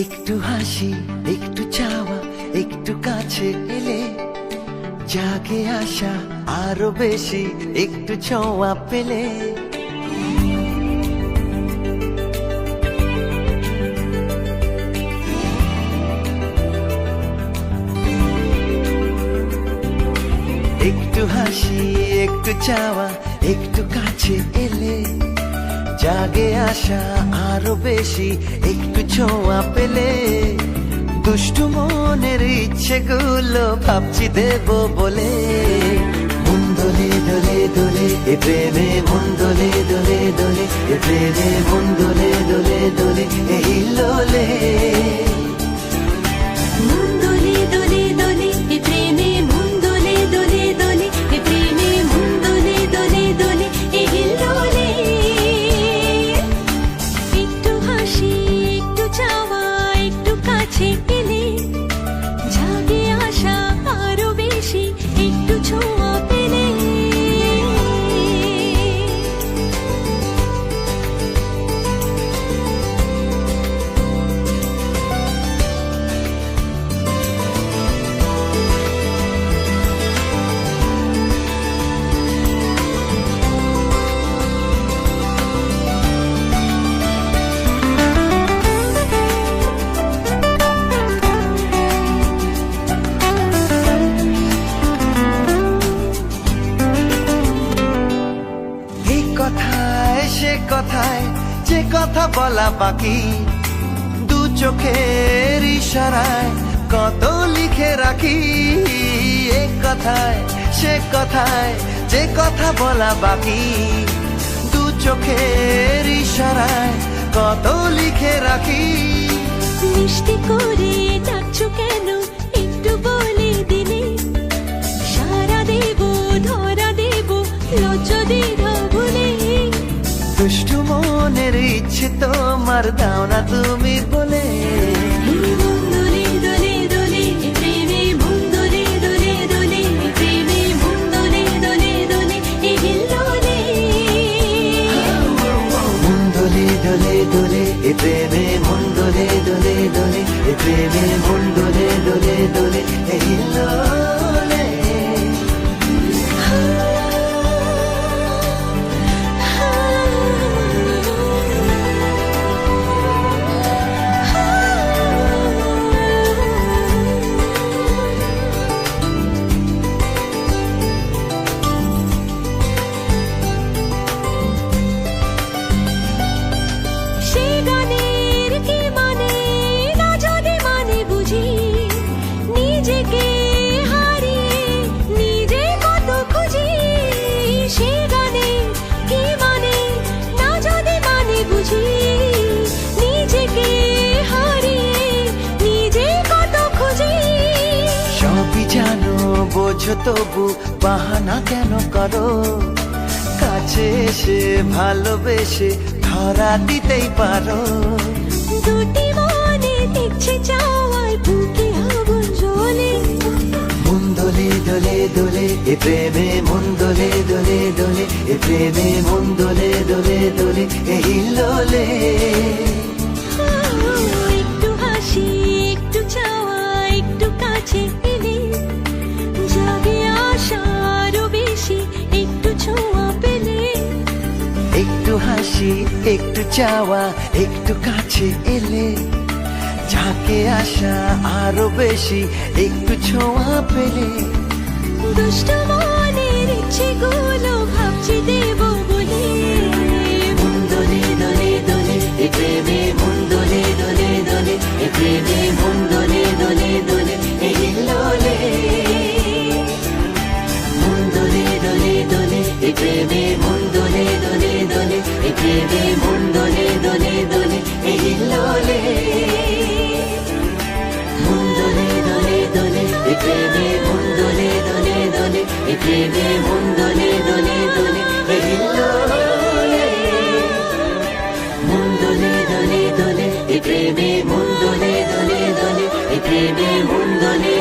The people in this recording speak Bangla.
একটু হাসি, একটু চাওয়া, একটু কাছে এলে জাগে আশা আরো বেশি, একটু ছোঁয়া পেলে। একটু হাসি, একটু চাওয়া, একটু কাছে এলে জাগে আশা আরো বেশি, একটু ছোঁয়া পেলে। দুষ্টু মনের ইচ্ছেগুলো ভাবছি দেব বলে। মন দোলে দোলে দোলে এ প্রেমে, মন দোলে দোলে দোলে এ প্রেমে, মন দোলে দোলে দোলে এ হিল্লোলে। মন দোলে দোলে দোলে এ প্রেমে, মন দোলে দোলে দোলে এ প্রেমে, মন দোলে দোলে দোলে এ হিল্লোলে। একটু হাসি, একটু চাওয়া, একটু কাছে এলে জাগে আশা আরো বেশি, একটু ছোঁয়া পেলে। সে কথায় যে কথা বলা বাকি, দু চোখের ইশারায় কত লিখে রাখি। এক কথায় সে কথায় যে কথা বলা বাকি, দু চোখের ইশারায় কত লিখে রাখি। মিষ্টি করে ডাকছো কেন একটু বলে দিলে, সারা দেব ধরা দেব লজ্জা দ্বিধা ভুলে। দুষ্টু মনের ইচ্ছে তোমার দাও না তুমি বলে। মন দোলে দোলে দোলে এ প্রেমে, মন দোলে দোলে দোলে এ প্রেমে, মন দোলে দোলে দোলে এ হিল্লোলে। মন দোলে দোলে দোলে এ প্রেমে, মন দোলে দোলে দোলে এ প্রেমে, মন দোলে দোলে দোলে এ হিল্লোলে। সে গানের কি মানে না যদি মানে বুঝি, নিজেকে হারিয়ে নিজে কত খুঁজি। সে গানের কি মানে না যদি মানে বুঝি, নিজেকে হারিয়ে নিজে কত খুঁজি। সবই জানো বোঝো তবু বাহানা কেন করো, কাছে এসে ভালোবেসে ধরা দিতেই পারো। দুটি মনে দেখছে চাওয়ায় বুকে আগুন জ্বলে। মন দোলে দোলে দোলে এ প্রেমে, মন দোলে দোলে দোলে এ প্রেমে, মন দোলে দোলে দোলে এ হিল্লোলে। একটু হাসি, একটু চাওয়া, একটু কাছে এলে জাগে আশা আরো বেশি, একটু ছোঁয়া পেলে। একটু হাসি, একটু চাওয়া, একটু কাছে এলে ঝাঁকে আসা আরো বেশি, একটু ছোঁয়া পেলে। দুষ্ট মনের ইচ্ছেগুলো ভাবছি দেব বলে। মন দোলে দোলে দোলে এ প্রেমে, মন দোলে দোলে দোলে এ প্রেমে, মন দোলে দোলে দোলে এ হিল্লোলে। মন দোলে দোলে দোলে এ প্রেমে, মন দোলে দোলে দোলে এ প্রেমে, মন দোলে দোলে দোলে এ হিল্লোলে। মন দোলে দোলে দোলে এ প্রেমে, মন দোলে দোলে দোলে এ প্রেমে, মন দোলে দোলে দোলে এ হিল্লোলে। মন দোলে দোলে দোলে এ প্রেমে, মন দোলে দোলে দোলে এ প্রেমে, মন দোলে